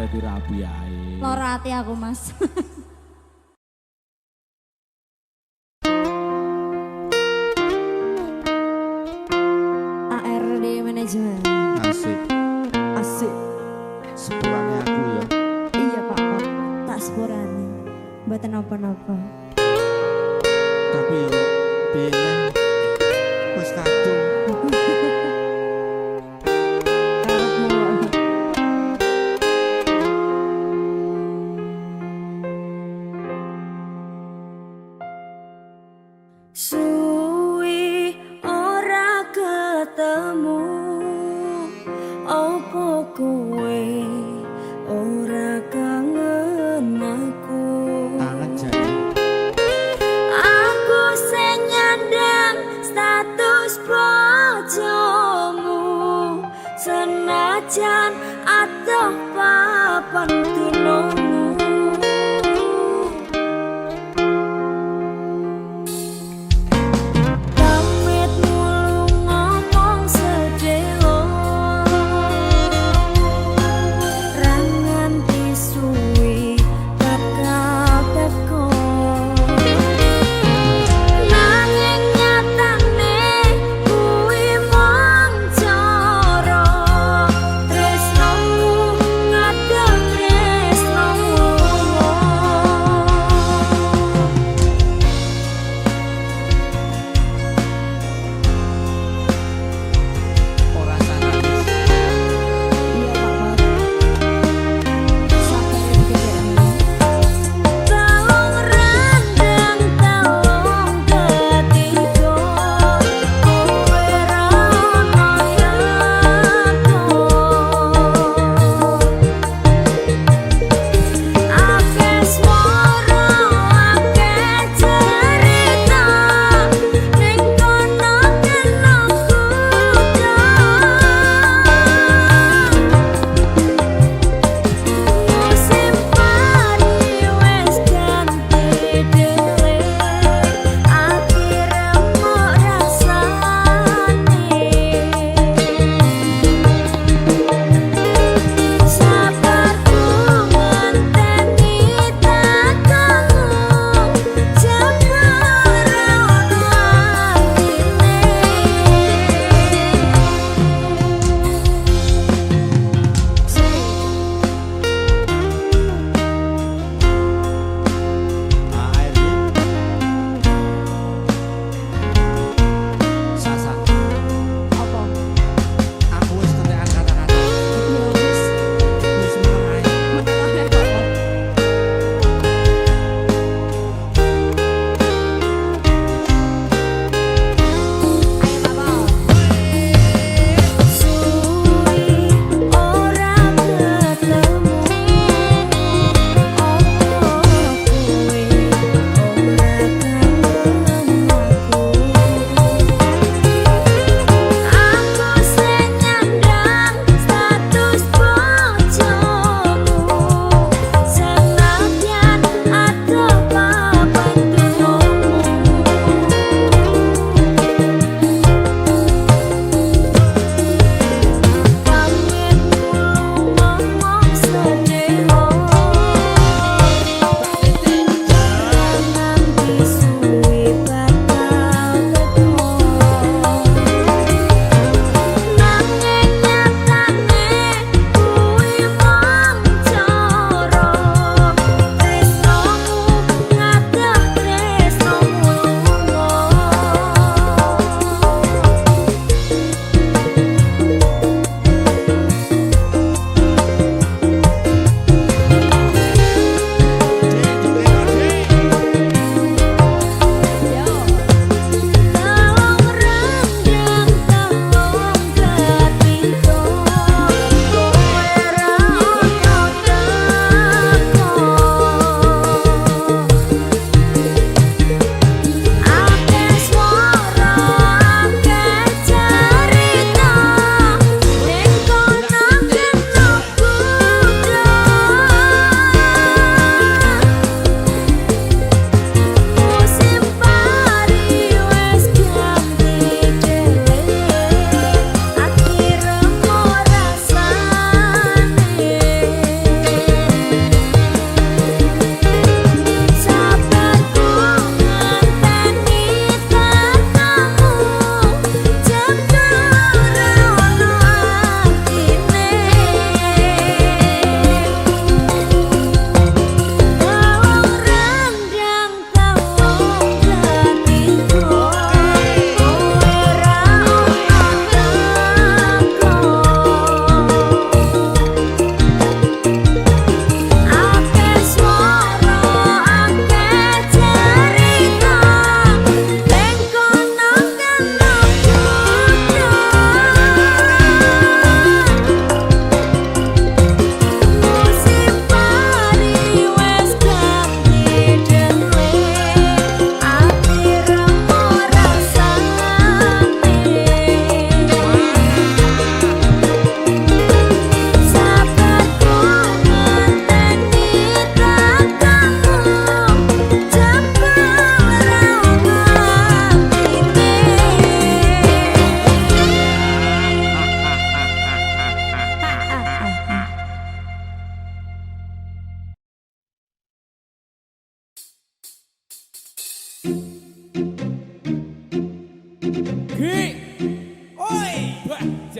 dadi rapi ae. Lara ati aku, Mas. ARD manajemen. Asik. Asik. Sepurane aku ya. Iya, Pak. Tak sepurane. Mboten napa-napa. Tapi yo piye neh wis kadung. Suwi ora ketemu, opo kowe ora kangen aku? Anget jane. Aku sing nyandang status bojomu, senajan atuh papan tinomu.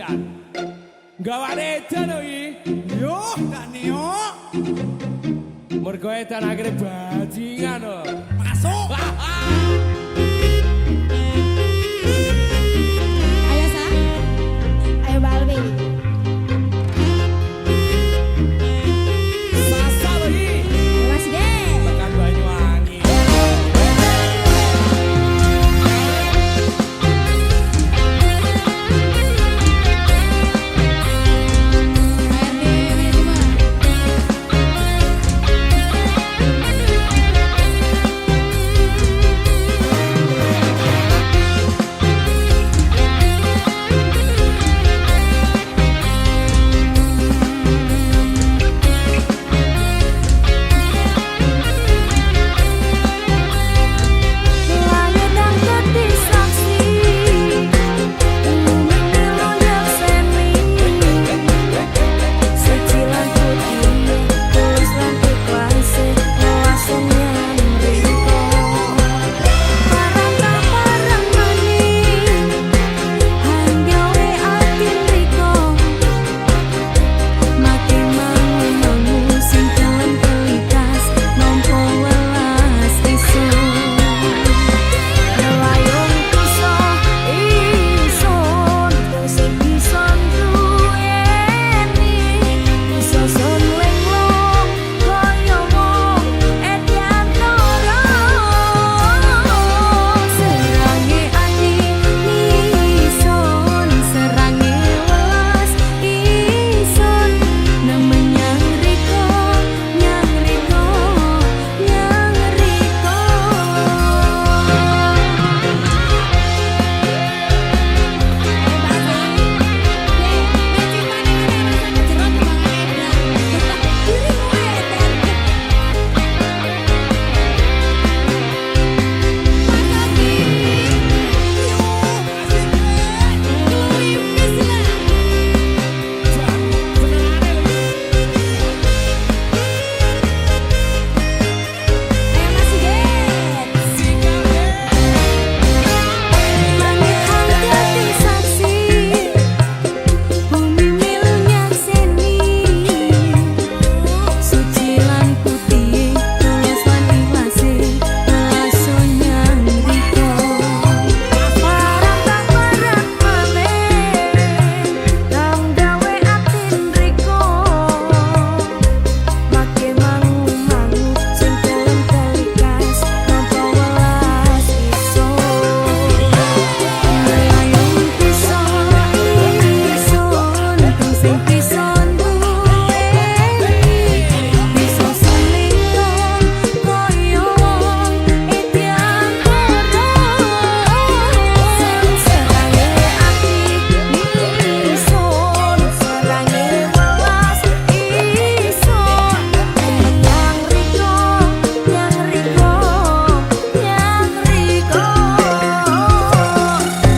pisan. Gawane edan iki. Yo, Kak Neo. Mergo edan akhire bajingan lho. Masuk. Ayo Sa. Ayo Balwi. Sasa lho iki. Ayo Mas Ge. Tekan Banyuwangi. Langit dan jadi saksi, bumi milonya seni, secilan putih, tulis lan ikhlas, langsungnya mereka. Parang tak parang maning, hanggawe ati riko, makin mangu sing kelem pelikas, nompo welas isun. Melayung iso ison, sing ison duweni, iso son lenglong koyo wong edan loro. Serange ati ison, serange welas ison, nemen nyang riko, nyang riko, nyang riko. Langit hati saksi, bumi milunya seni, suci lan putih, tulus lan ikhlase, langsungnya riko. Parang tak parang maneh, nang gawe atin riko, make mangu-mangu sing kelem telikas, nampa welas iso. Melayung pison, tung sing pison duweni, iso selingkuh koyo wong edan loro. Serange ati ison, serange welas ison, nyang riko, nyang riko, nyang riko.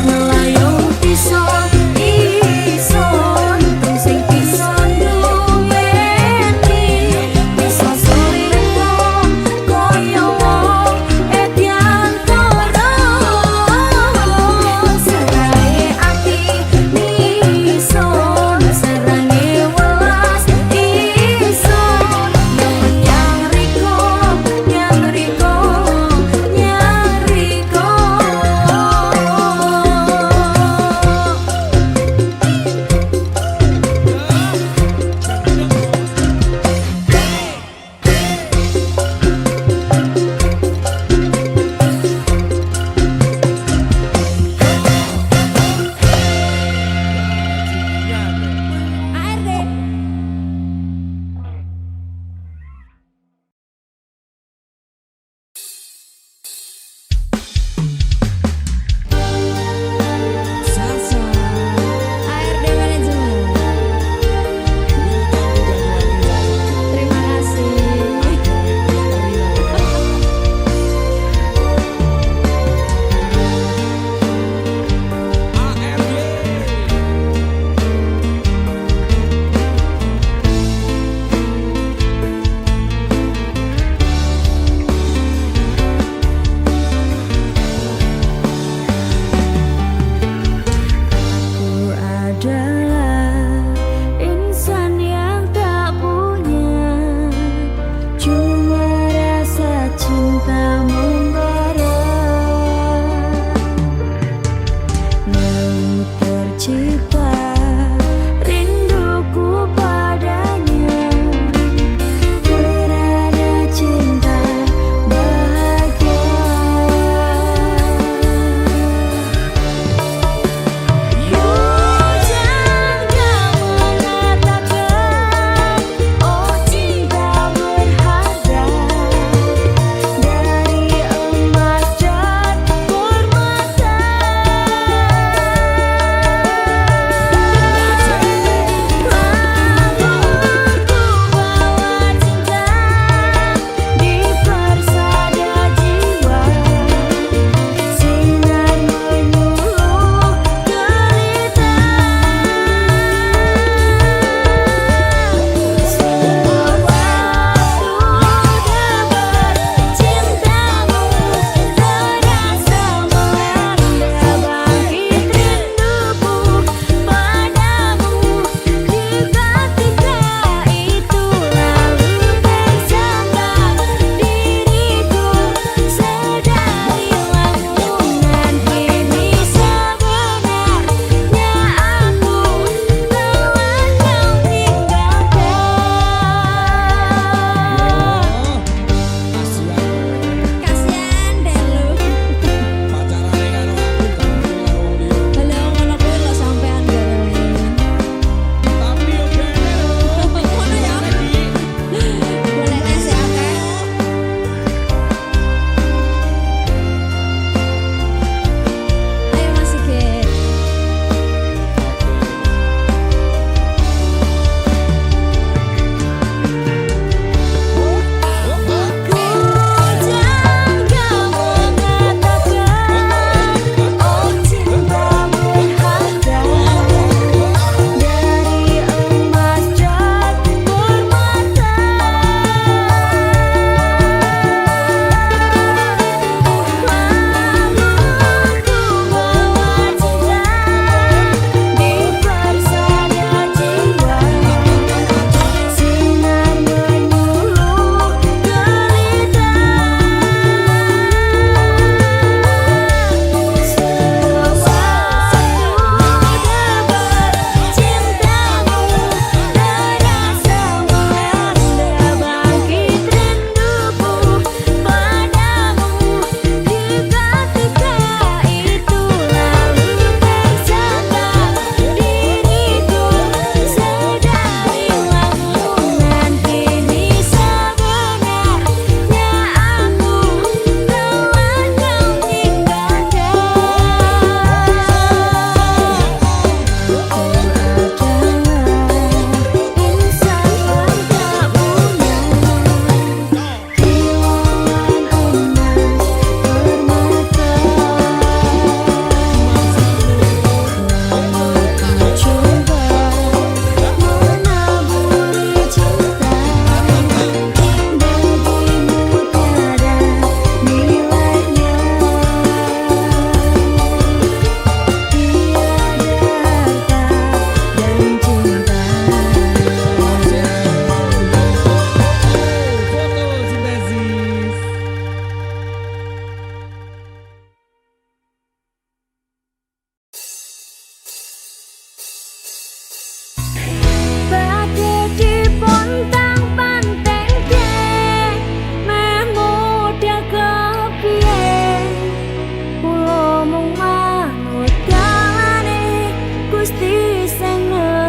Melayung pison, tung sing pison duweni, iso selingkuh koyo wong edan loro. Serange ati ison, serange welas ison, nemen nyang riko, nyang riko, nyang riko. ARD. Sasa. ARD Manajemen. Terima kasih. Ku adalah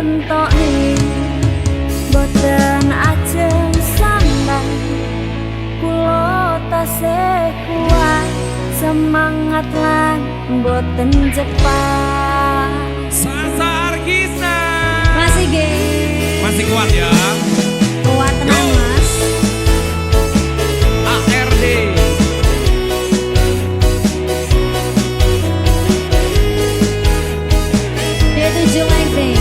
ngentokne boten ajeng sambat kula tasih kuat semangat lan boten cepat. Sasa Argisna Masih ge. masih kuat ya. Kuat tenang Mas. ARD D7 Lighting.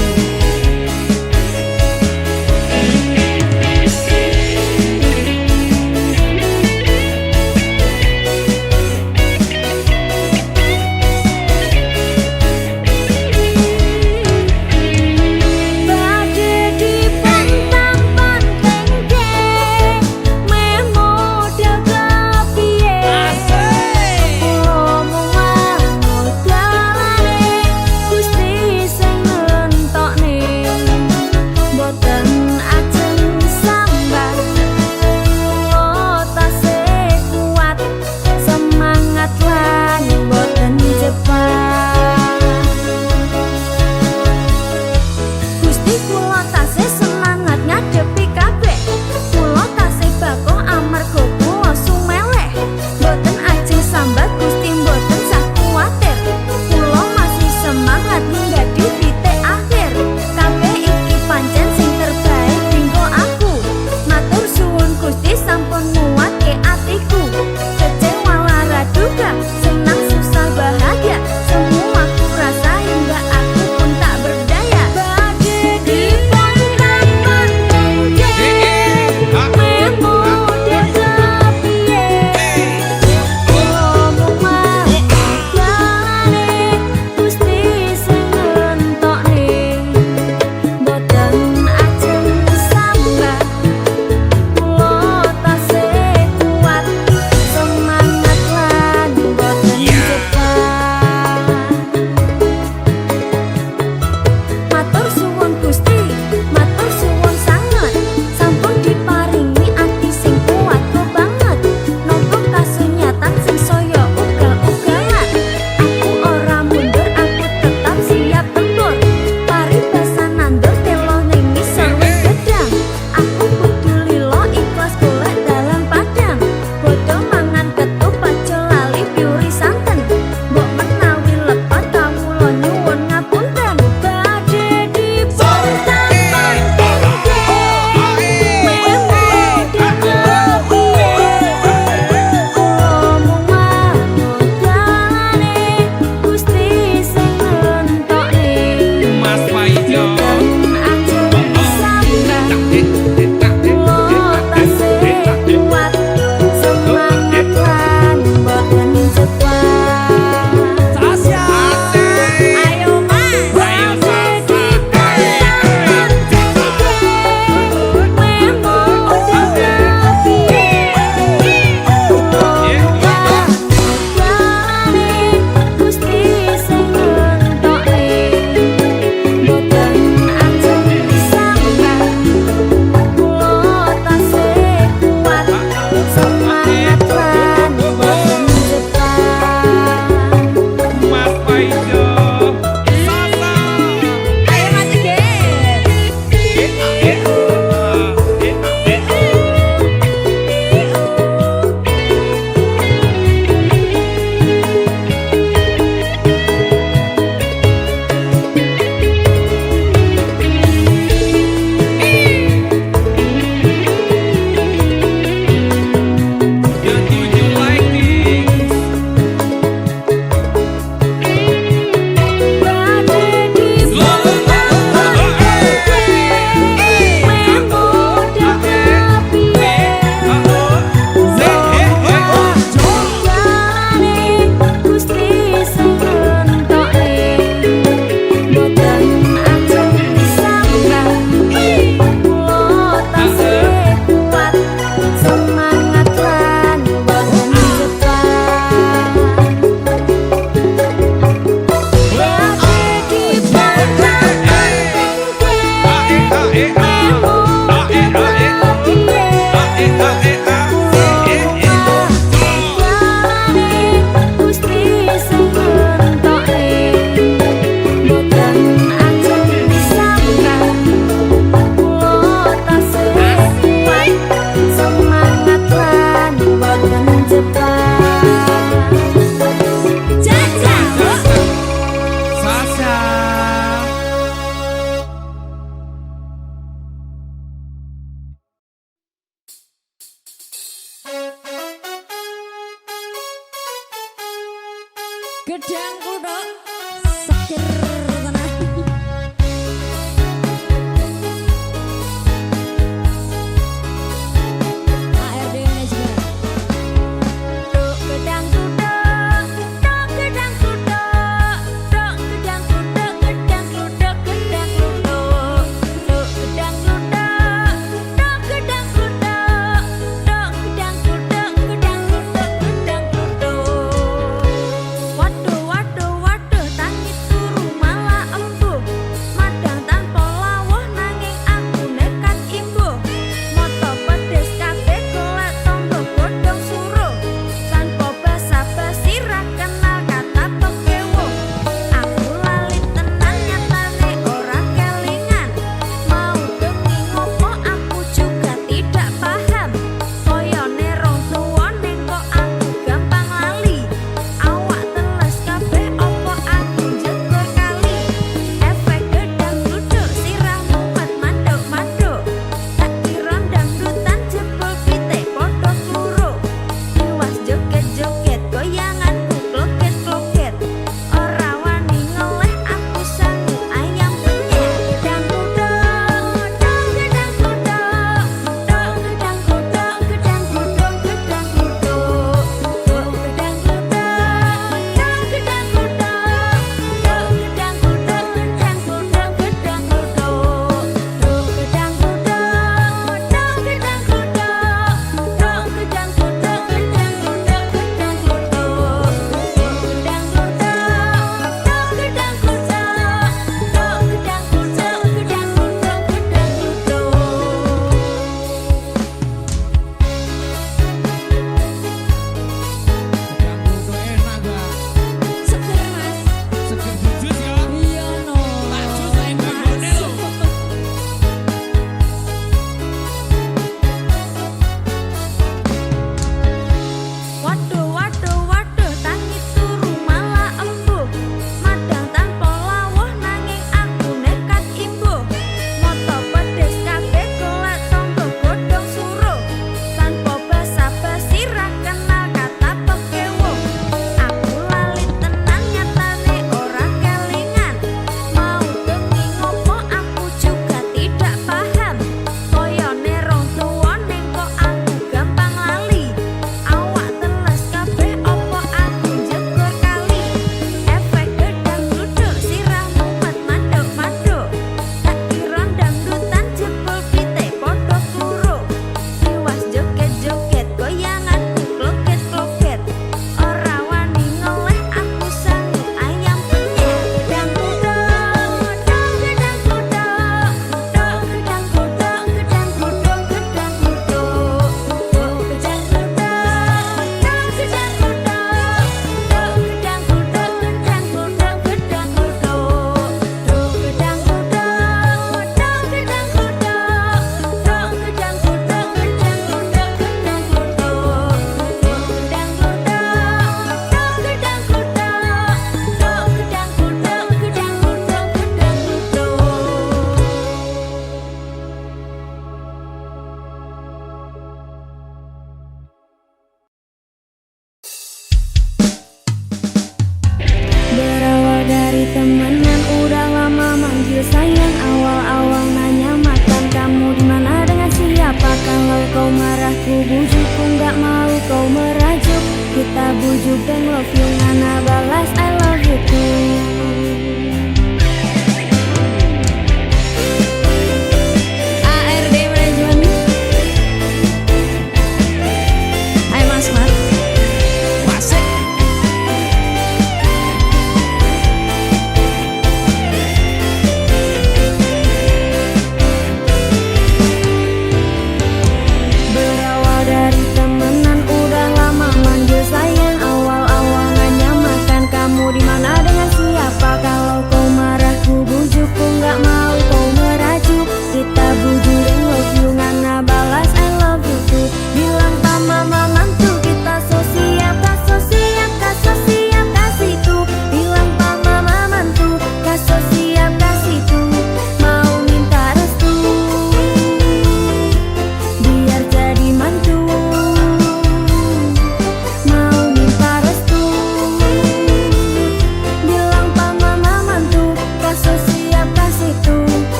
Badhe dipontang-ponteng memo daga piye omong dalane Gusti sing ngentokne boten ajeng sambat kula tasih kuat semangat lan boten cepat. Gusti kula tasih semangat ngadepi kabeh kula tasih bakoh amarga kula sumeleh boten ajeng sambat Gusti boten sah kuwatir kula masih semangat hingga di titik akhir kabeh iki pancen sing terbaik dinggo aku matur suwun Gusti sampun nguatke atiku kecewa lara duka senang susah bahagia semua ku rasa hingga aku pun tak berdaya. Badhe dipontang-ponteng memo daga piye omong dalane Gusti sing ngentokne boten ajeng sambat kula tasih kuat semangat lan boten cepat. Matur suwun Gusti, matur suwun sanget sampun diparingi ati sing kuat kok banget nampa kasunyatan sing saya ugal-ugalan aku ora mundur aku tetap siap tempur paribasan nandur telo ning ngisor wis gedang aku kudu lilo ikhlas golek dalan padang bodho mangan ketupat aja lali piuri santen mbok menawi lepot kawula nyuwun ngapunten. Badhe dipontang-ponteng memo daga piye omong dalane Gusti sing ngentokne Mas Paijo boten ajeng sambat kula tasih kuat semangat lan boten cepat. Tasya. Ayo Mas, Ayo, Sasa. memo daga piye dalane Gusti sing ngentokne boten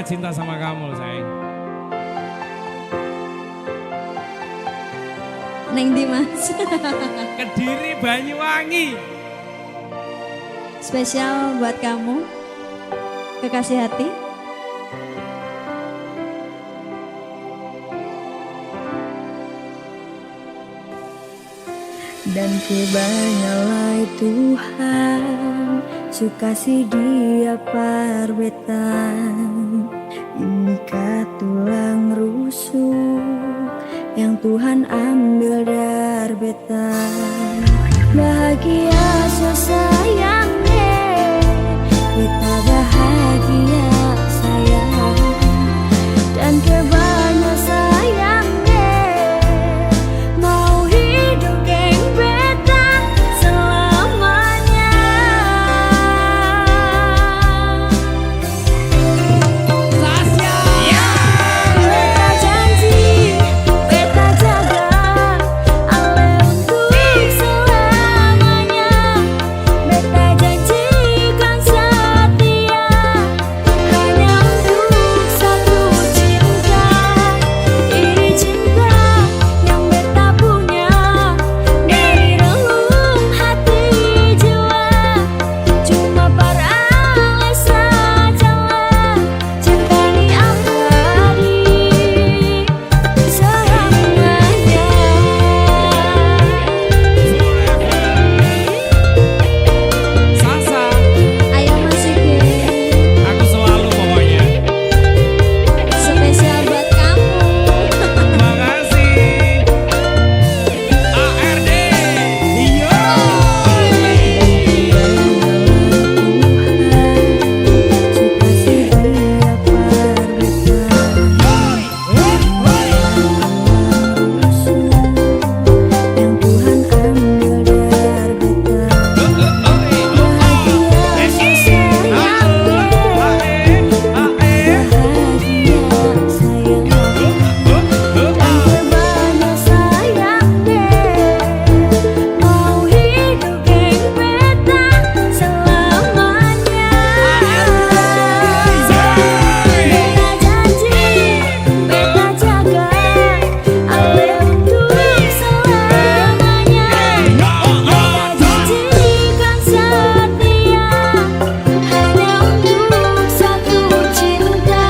sangat cinta sama kamu sayang. Neng di Mas. Kediri Banyuwangi. Spesial buat kamu, kekasih hati. Dan kebanyalah Tuhan suka si dia parbetan. Inikah tulang rusuk yang Tuhan ambil darbetan. Bahagia so sayangnya, beta bahagia sayang. Dan kebanyakan sayangnya mau hidup geng beta selamanya. Sasya. Beta janji, beta jaga Ale untuk selamanya. Beta janjikan setia hanya untuk satu cinta. Ini cinta yang beta punya dari relung hati jiwa. Cuma para ale sajalah cinta ini abadi selamanya. Sasa, Ayo masih gue, aku selalu pokoknya. spesial buat kamu. Makasih. ARD. Iya. Suka si dia parbetan. Yang Tuhan ambil darbetan. Bahagia so sayangnya, bahagia sayang. Banyak sayangnya mau hidup geng beta selamanya. Beta janji, beta jaga Ale untuk selamanya. Beta janjikan setia hanya untuk satu cinta.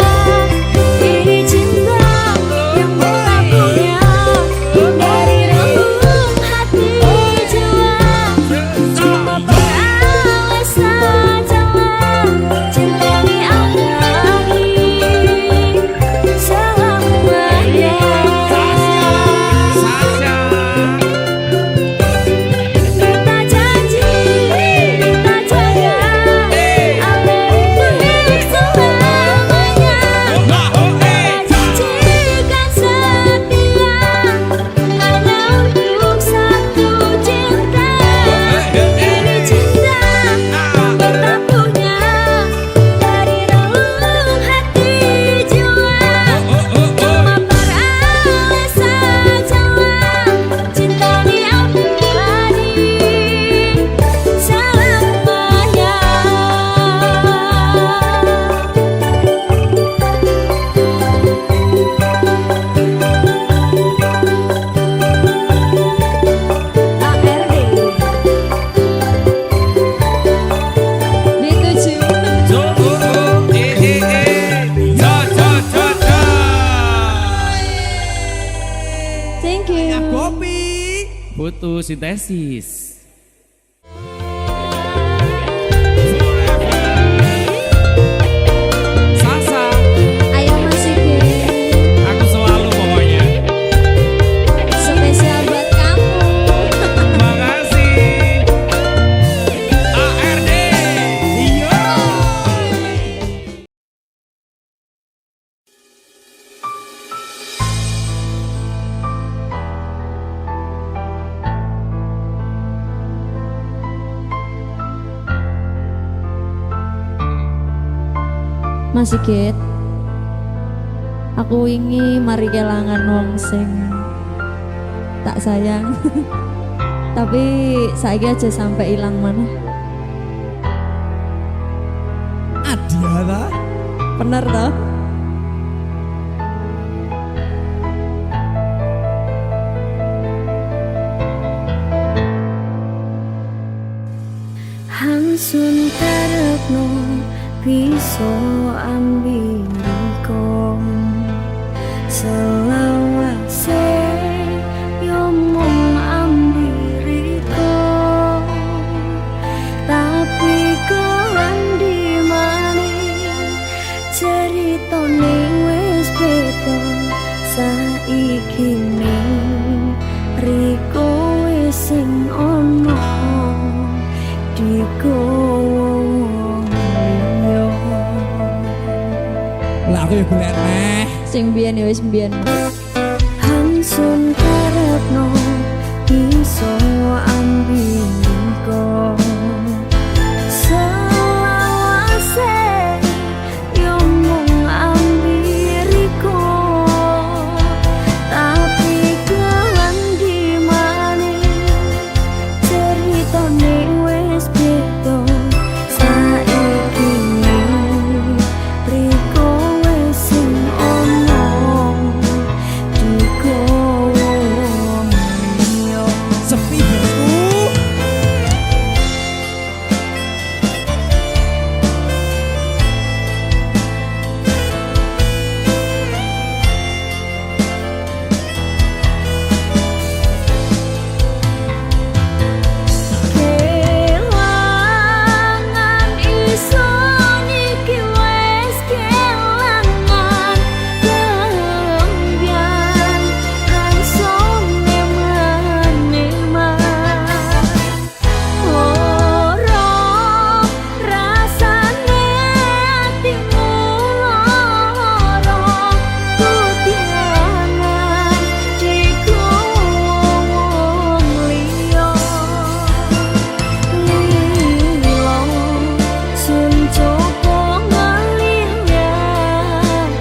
Ini cinta yang beta punya dari relung hati jiwa. Cuma para ale sajalah cinta ini abadi selamanya. Sasya. Beta janji, beta jaga Ale untuk selamanya. Beta janjikan setia hanya untuk satu cinta. Ini cinta yang beta punya dari relung hati jiwa. Cuma para ale sajalah cinta ini abadi selamanya. Thank you. Kopi. Fotosintesis. Sasa, Ayo masih gue, aku selalu pokoknya. spesial buat kamu. Makasih. ARD. Iya. Mas Sigit, aku wingi mari kelangan wong sing tak sayang. Tapi saiki aja sampai ilang mana. Adiara. Bener toh? bisa ambiriko selawase yo mung ambiriko tapi kendi maning ceritane wis beda saiki ning riko wis sing ono Lah aku ya golek neh. Sing biyen ya wis biyen. Hansun karepno iso ambiko selawase yo mung ambiriko tapi kendi maning ceritane wis beda saiki riko wis sing ono dikowo yo Sepi bosku. kelangan iso niki wis kelangan kembyan ransone maneman ora rasane atimu lara kutiangan dikowo liya lilo sun coba ngalihnya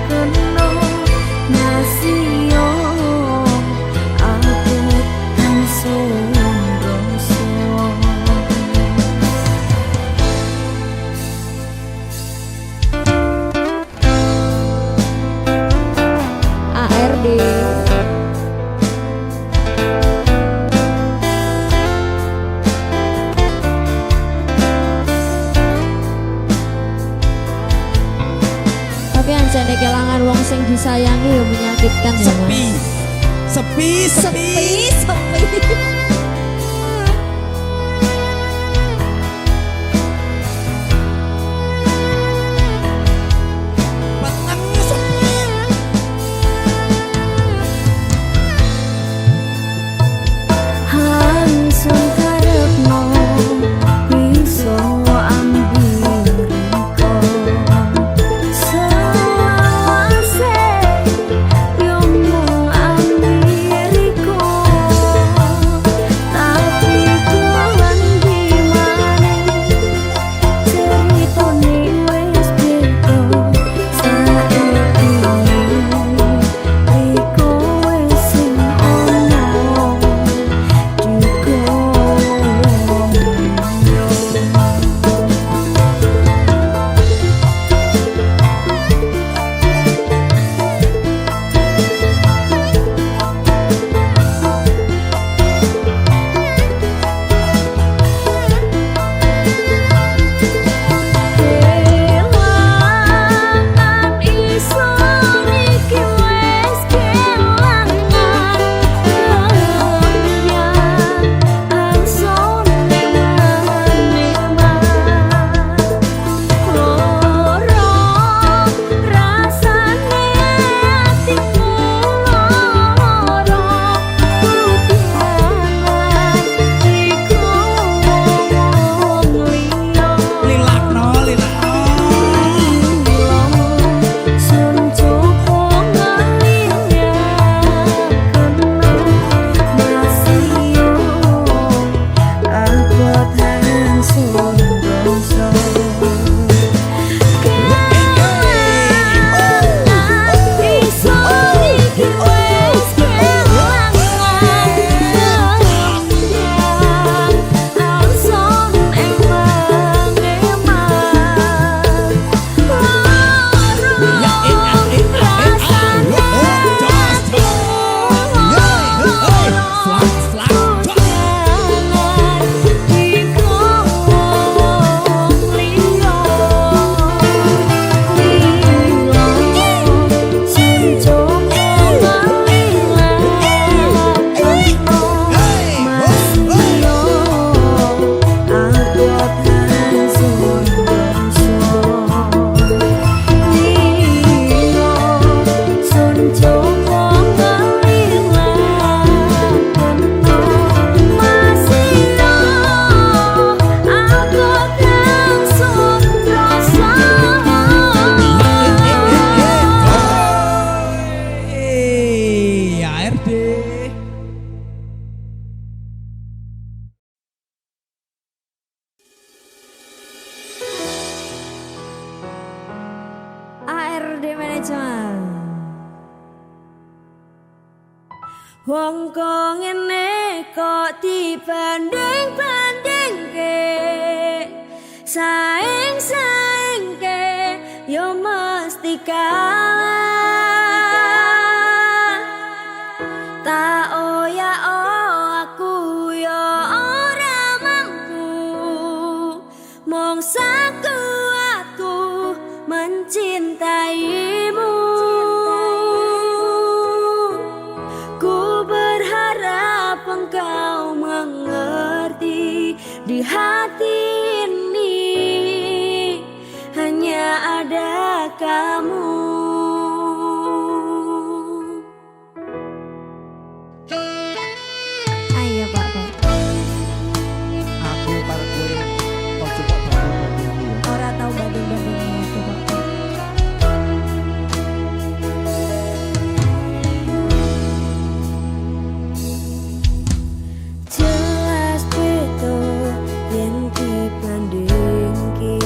kena nasiyo aku langsung rasa ARD. Tapi anjane kelangan wong sing disayangi ya menyakitkan ya Sepi. Mas. Sepi, sepi. Sepi. Peteng sepi. Hansun karepno iso ambiriko selawase yo mung ambiriko Wong kok ngene kok dibanding-bandingke, saing-saingke yo mesti kalah. Tak oya aku yo ora mampu, mongsaku aku mencintaimu. Ku berharap engkau mengerti, di hati ini hanya ada kamu. Ayo Pak. Aku karo kowe ojo kok banding-banding ya. Ora tau banding-banding aku Pak. Jelas betul yen dibandingke,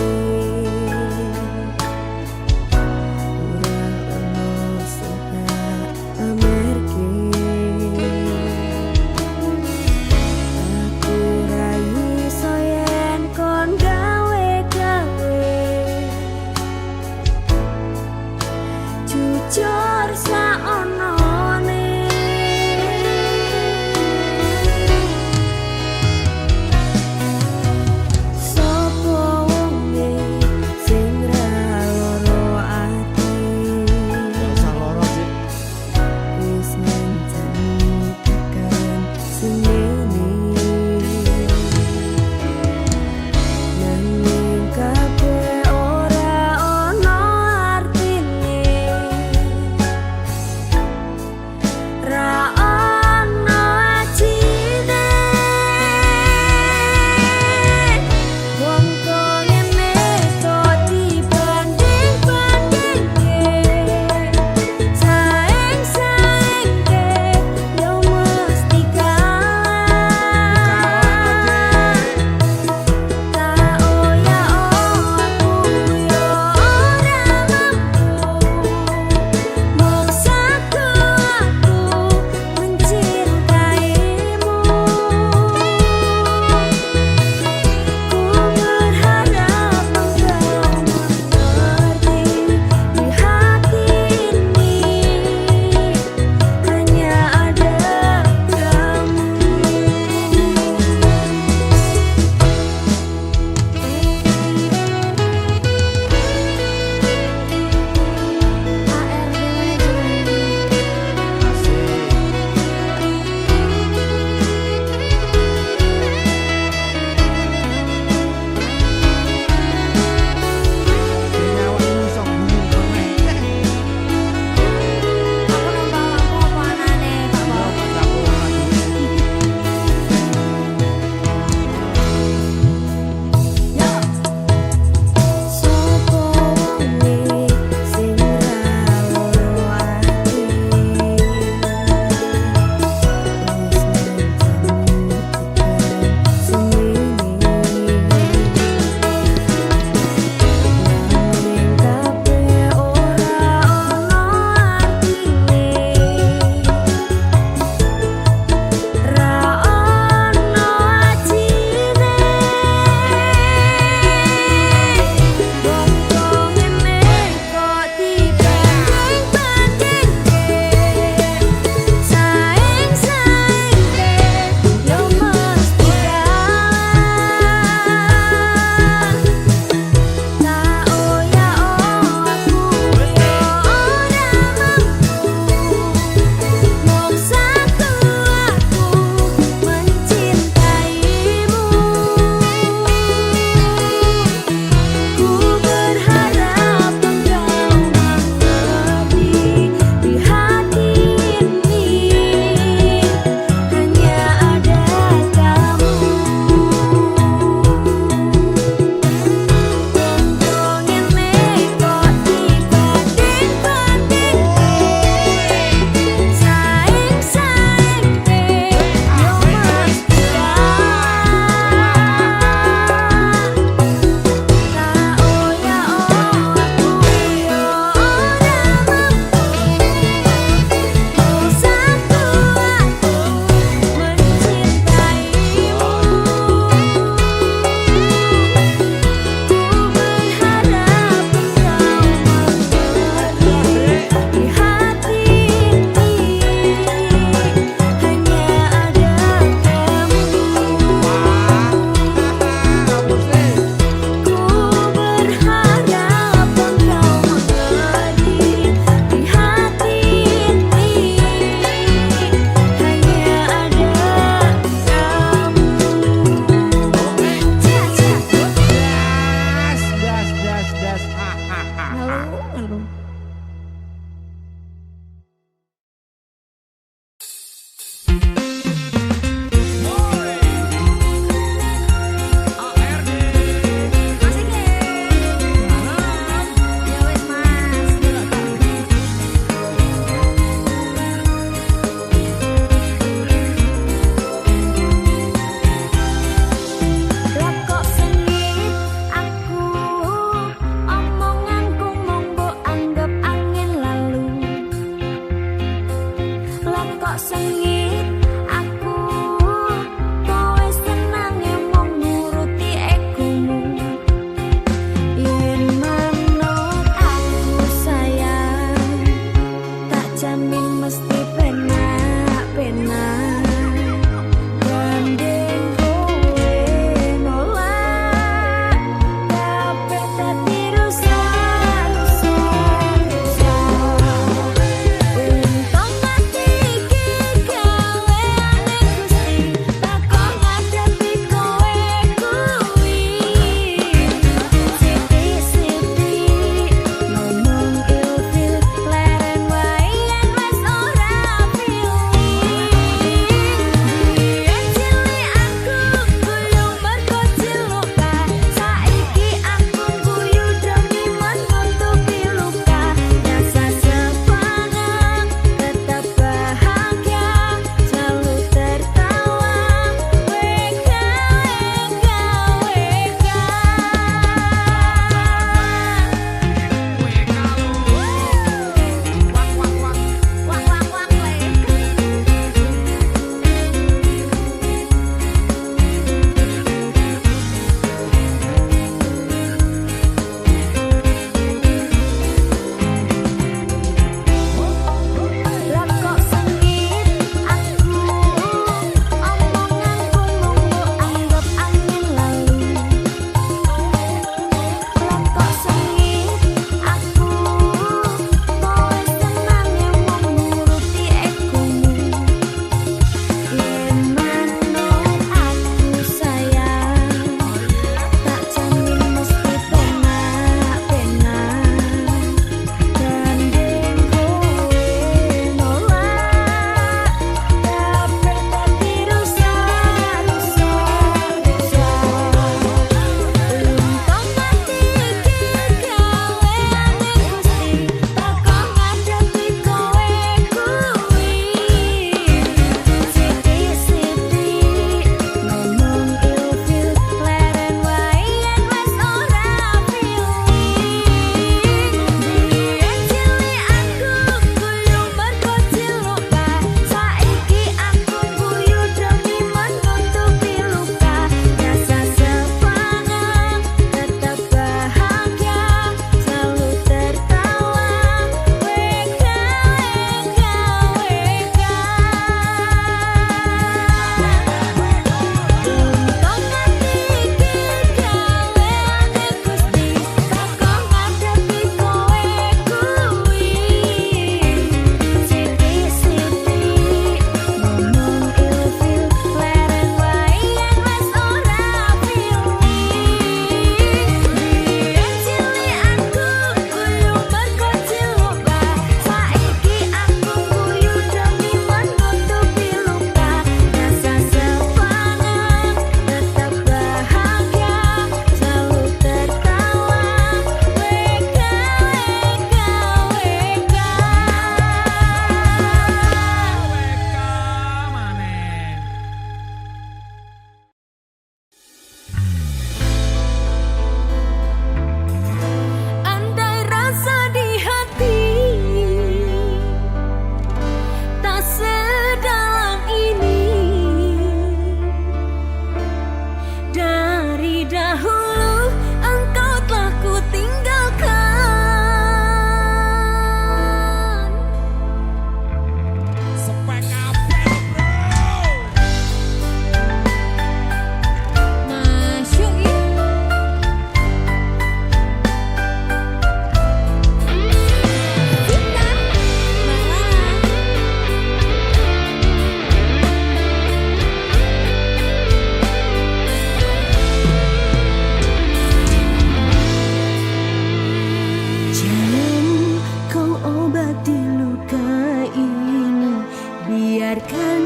Biarkan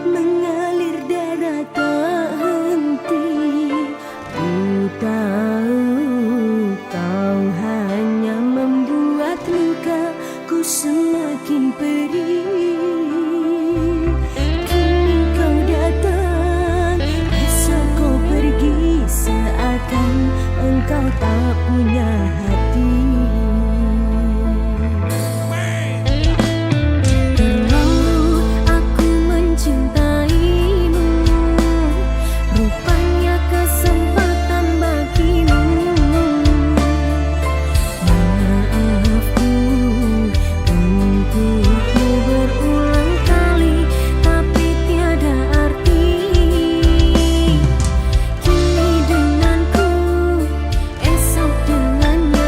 mengalir darah tak henti. Ku tahu kau hanya membuat lukaku semakin perih. Kini kau datang, esok kau pergi, seakan engkau tak punya hati. Terlalu aku mencintaimu, rupanya kesempatan bagimu. Maafku untukmu berulang kali, tapi tiada arti. Kini denganku, esok dengannya.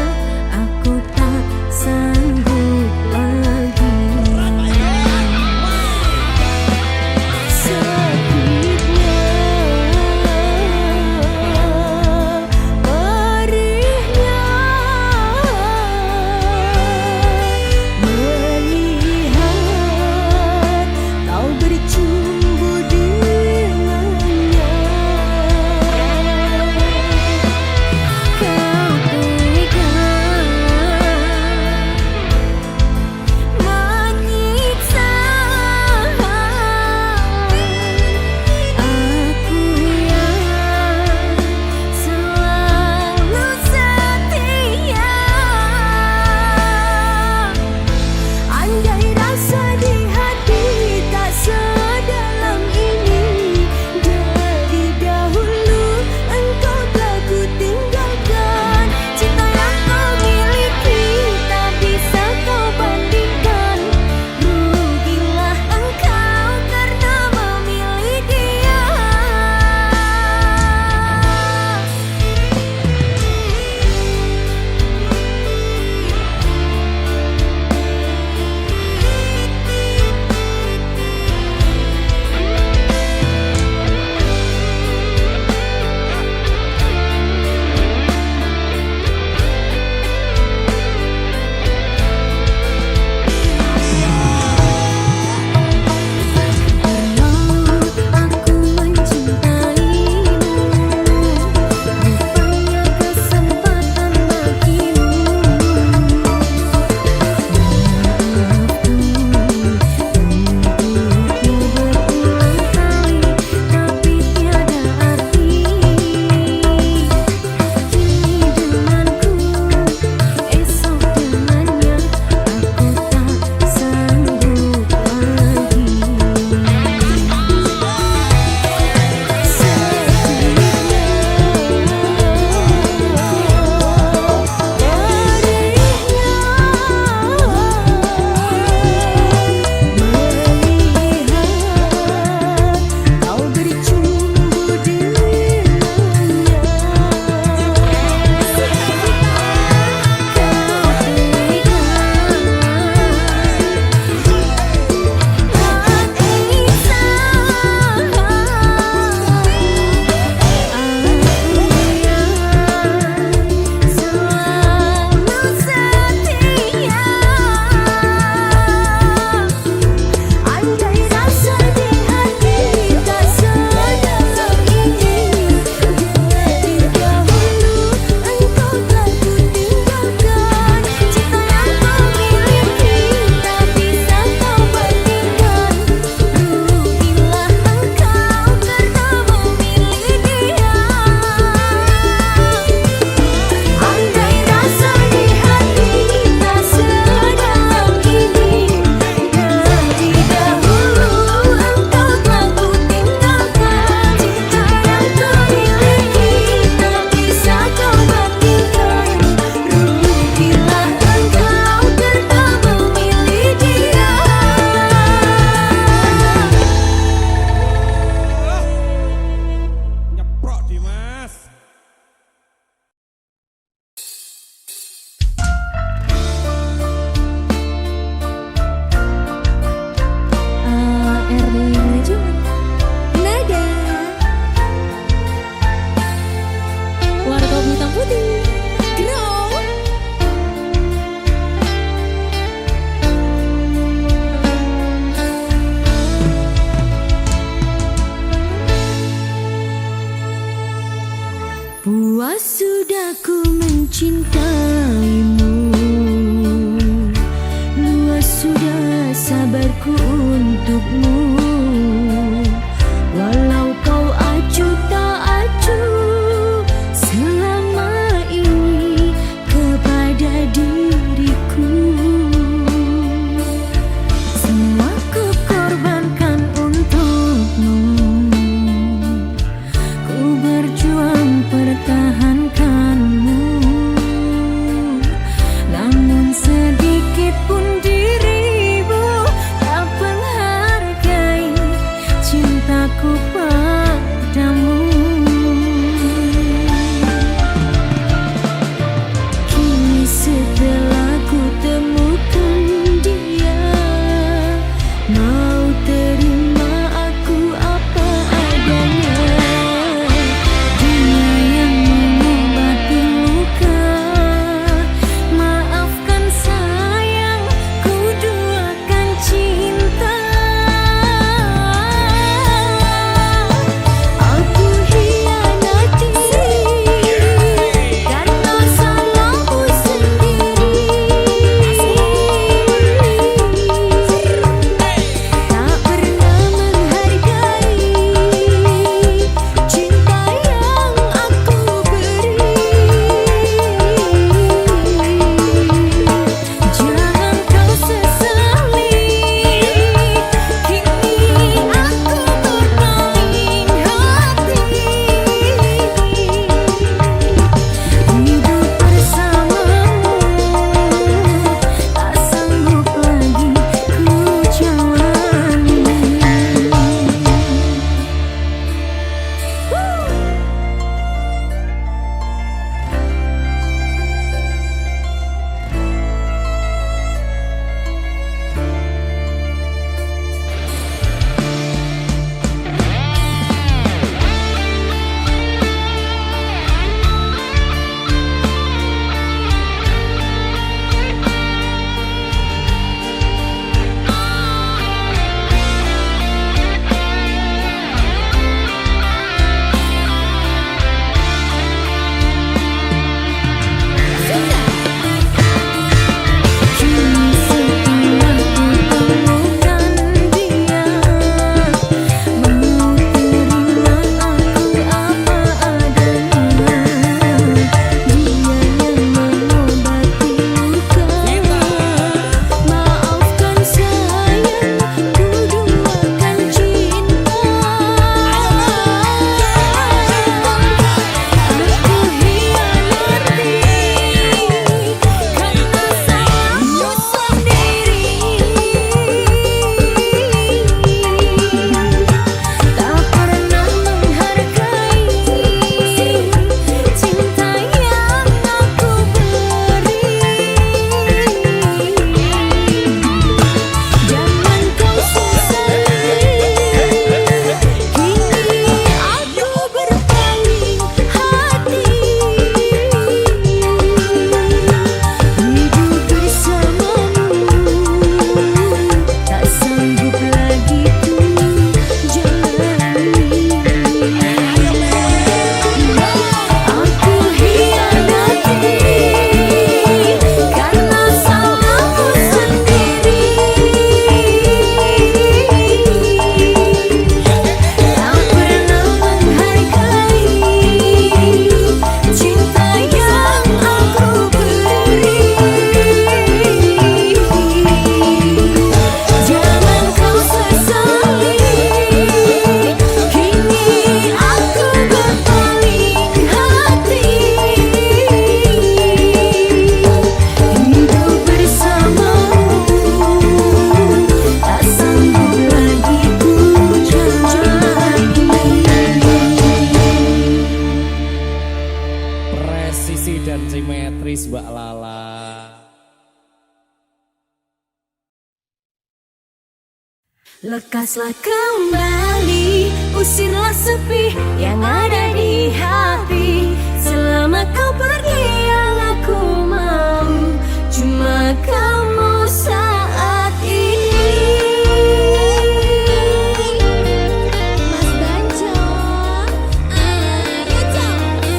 mencintaimu. Luas sudah sabarku untukmu. Walau kau acuh tak acuh selama ini kepada diriku. Semua ku korbankan untukmu. Ku berjuang pertahankanmu. Namun sedikit pun dirimu tak menghargai cintaku padamu. Kini setelah ku temukan dia, mau terima aku apa adanya. Dia yang mengobati luka. Maafkan sayang, ku duakan cinta. Aku hianati karena salahmu sendiri. Tak pernah menghargai cinta yang aku beri. Jangan kau sesali, kini aku berpaling hati. Hidup bersamamu tak sanggup lagi ku jalani. Kini setelah ku temukan dia, mau terima aku apa adanya. Dia yang mengobati luka. Maafkan sayang, ku duakan cinta. Aku hianati karena salahmu sendiri. Tak pernah menghargai cinta yang aku beri. Jangan kau sesali, kini aku berpaling hati. Hidup bersamamu tak sanggup lagi ku jalani. Aku hianati karena salahmu sendiri. Tak pernah menghargai cinta yang aku beri. Jangan kau sesali, kini aku berpaling hati. Hidup bersamamu tak sanggup lagi ku jalani. Presisi dan simetris Mbak Lala. Lekaslah kembali, usirlah sepi yang ada di hati. Selama kau pergi yang aku mau cuma kamu saat ini. Mas Banjo, ayo Cok.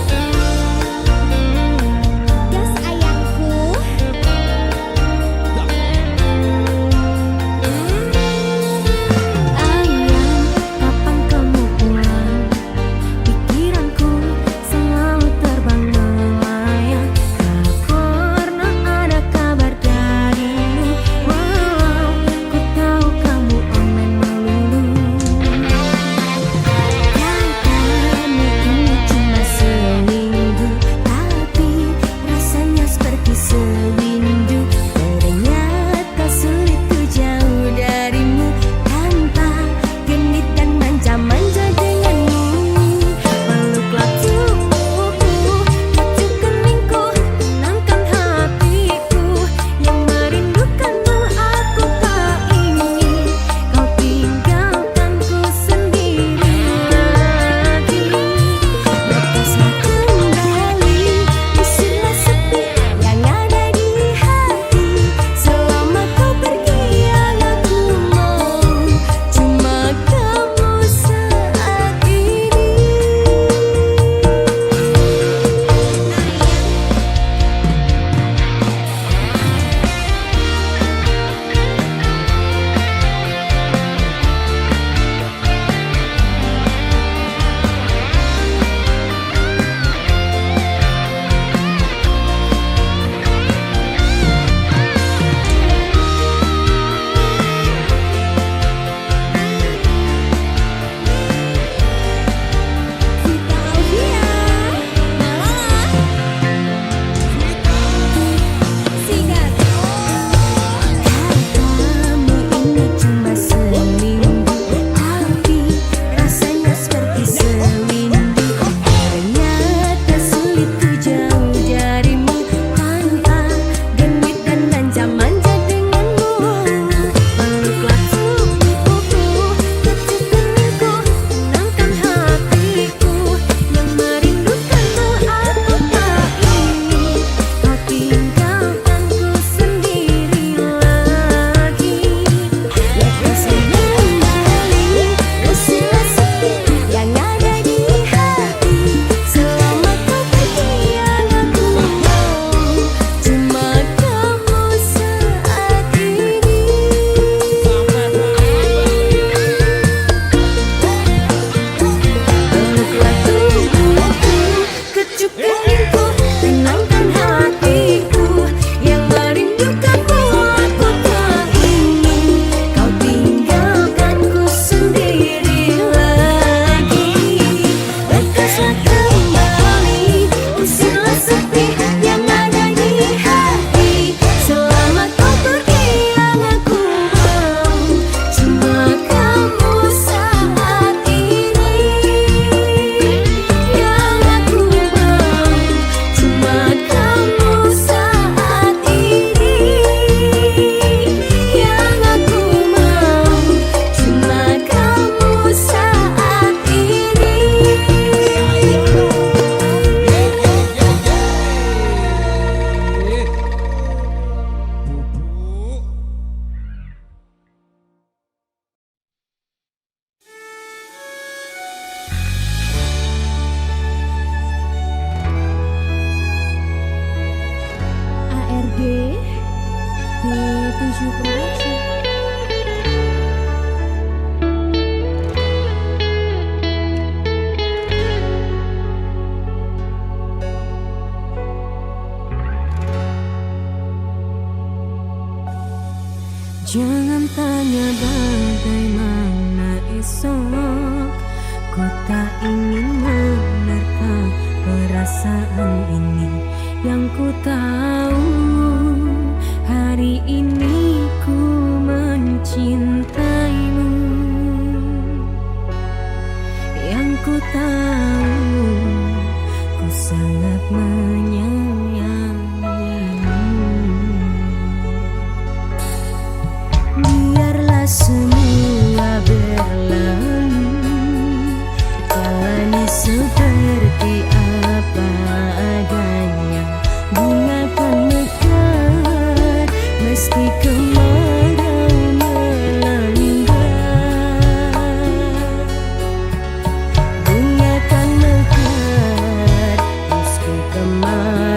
tahu ku sangat menyayangimu. Biarlah semua berlalu, jalani seperti apa adanya. Bunga kan mekar meski kemarau melanda. Bunga kan mekar meski kemarau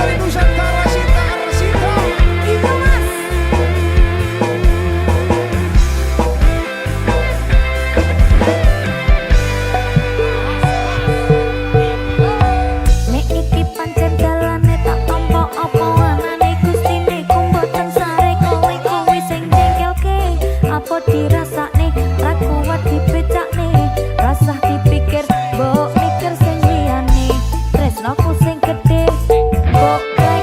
dari Nusantara Sitar Sita. Iya mas. Nek iki pancen dalane tak tampa apa anane gustine kumboten sare kowe sing jengkelke apa dirasakne ra kuat dipecakne rasah dipikir mbok mikir sing liyane tresnoku sing gedhe mbok gawe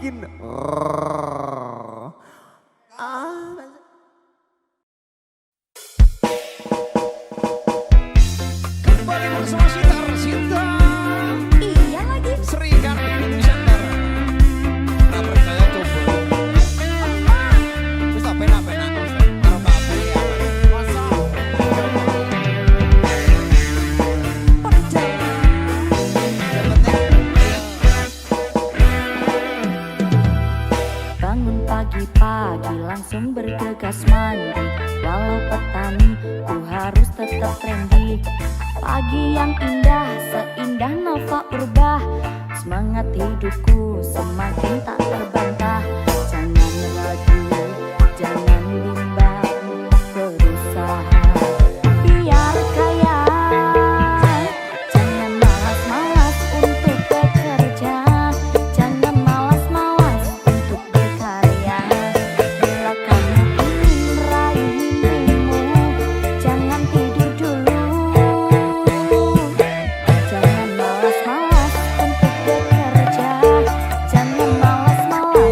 bikin Kembali bersama Sitar Sinta Iya lagi. Serikan Center. Tak percaya coba. Terus tak pena-pena. Kalau babu ya. Masa? Bangun pagi-pagi langsung bergegas mandi. Walau petani ku harus tetap trendy. Pagi yang indah seindah Nova Purba. Semangat hidupku semakin tak terbantah. Jangan ragu, jangan bimbang, berusaha biar kaya. Jangan malas-malas untuk bekerja. Jangan malas-malas untuk berkarya. Bila kamu ingin raih mimpimu, jangan tidur dulu. Jangan malas-malas untuk bekerja. Jangan malas-malas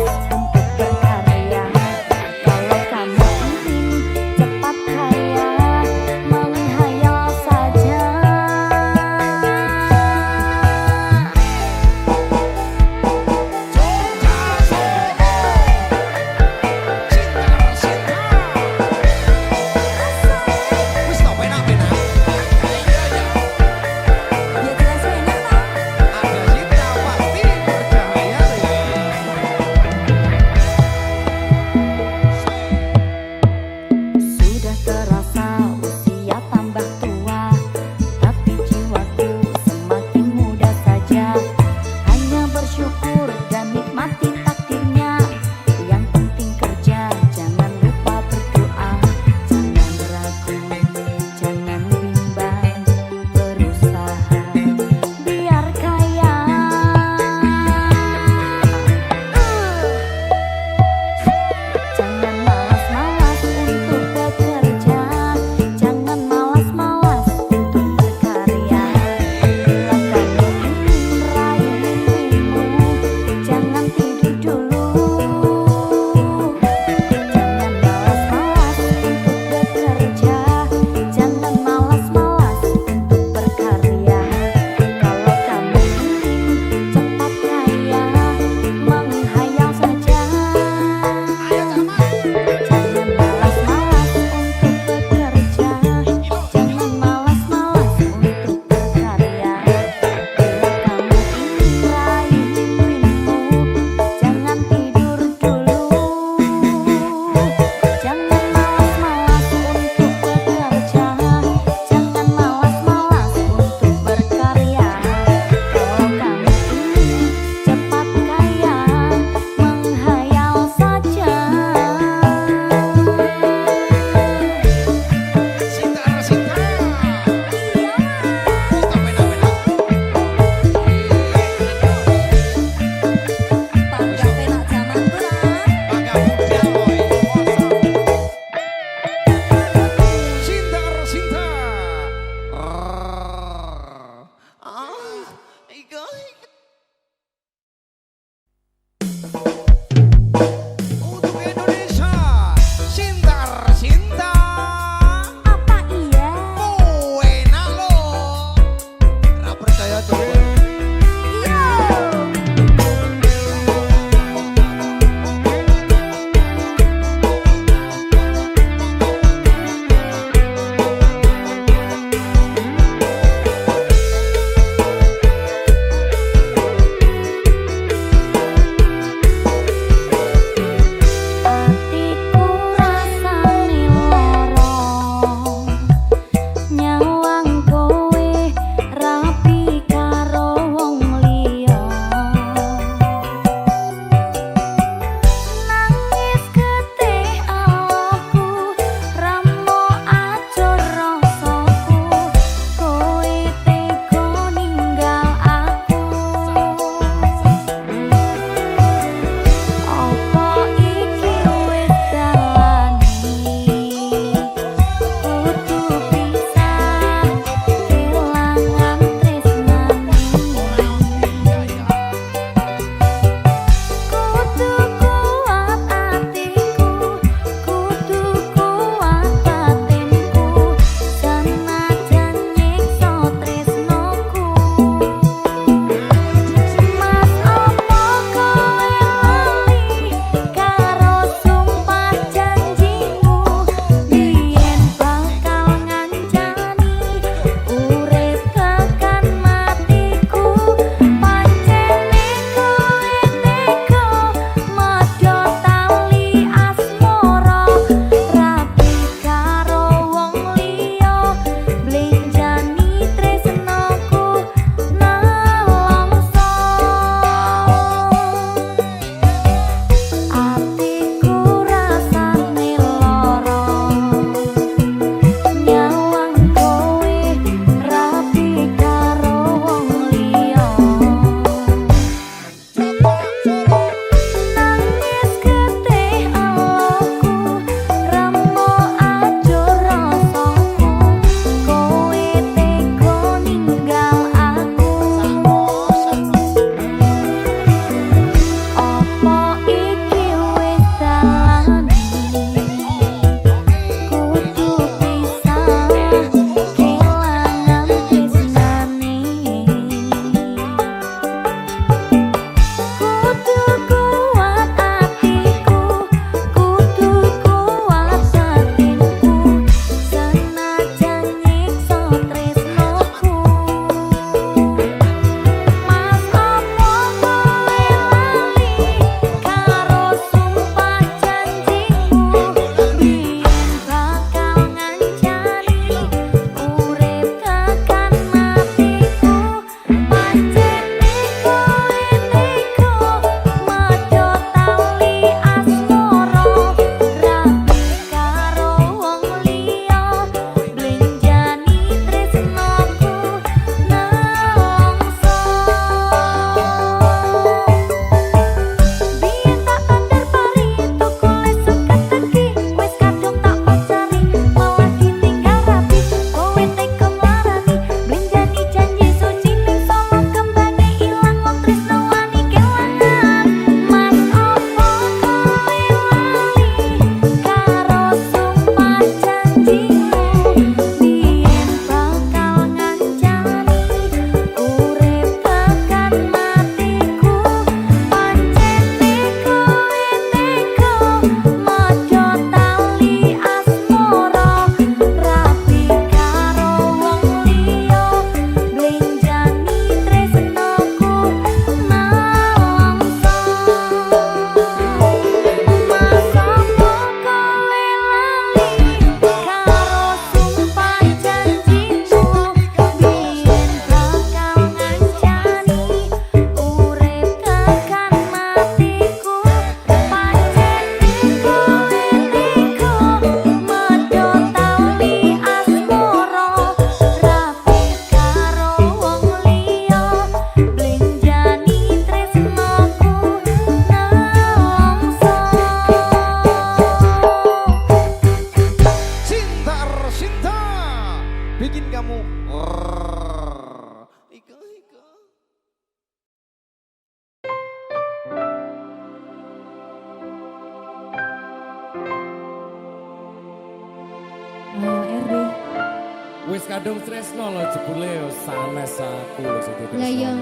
kadung tresno lo jebule yo sanes aku lho sing ditresno. Lah iya.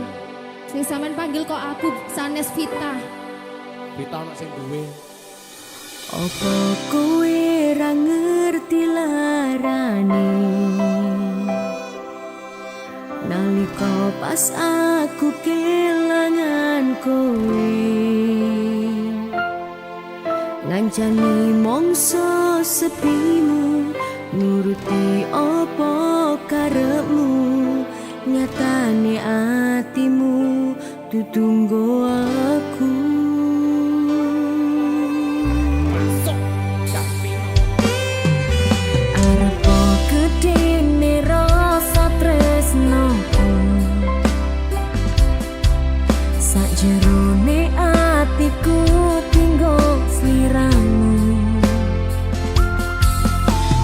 Sing sampean panggil kok aku sanes Vita. Vita ono sing duwe. Apa kowe ra ngerti larane nalika pas aku kelangan kowe ngancani mongso sepimu nuruti apa karepmu nyatane atimu tutunggo aku. Jerone atiku tinggo sliramu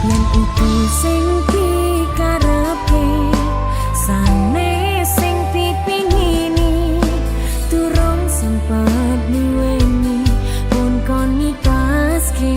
yen iku sing dikarepe sanes sing dipingini turung sempat nuweni pun kon nikaske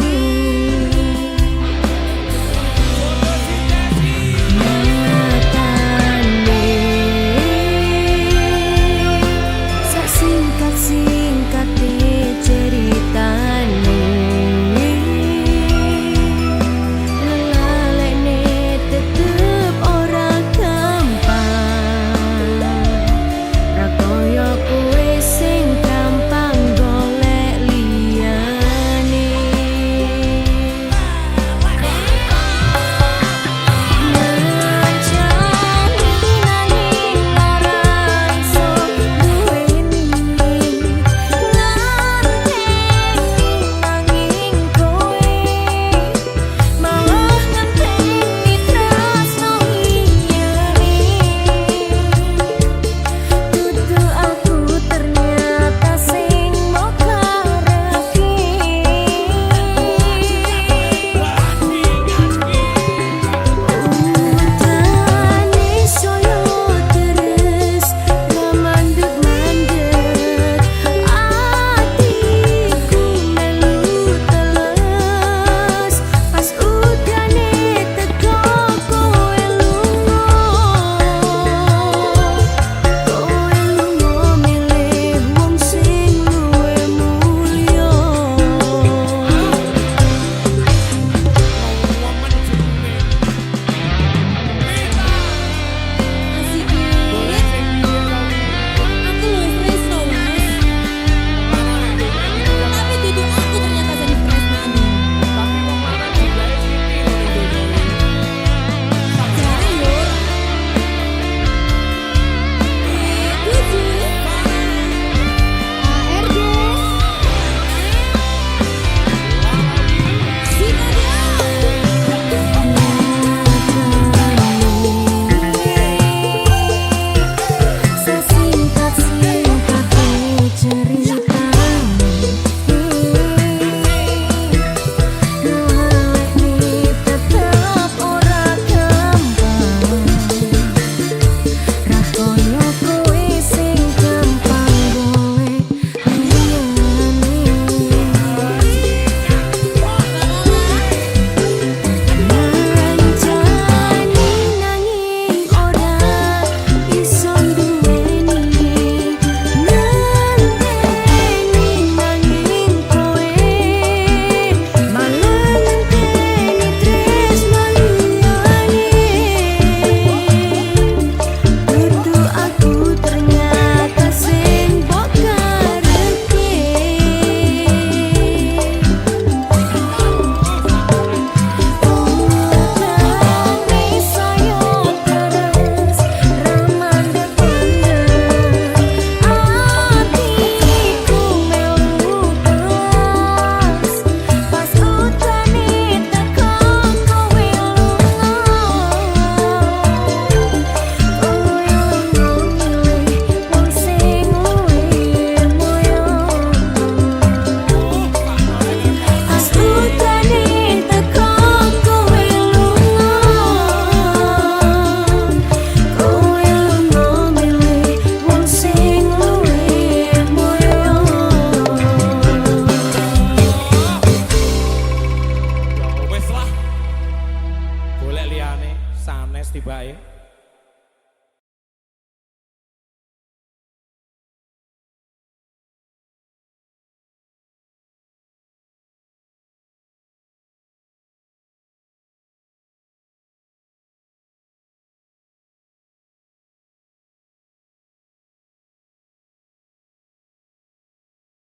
sanes tibake.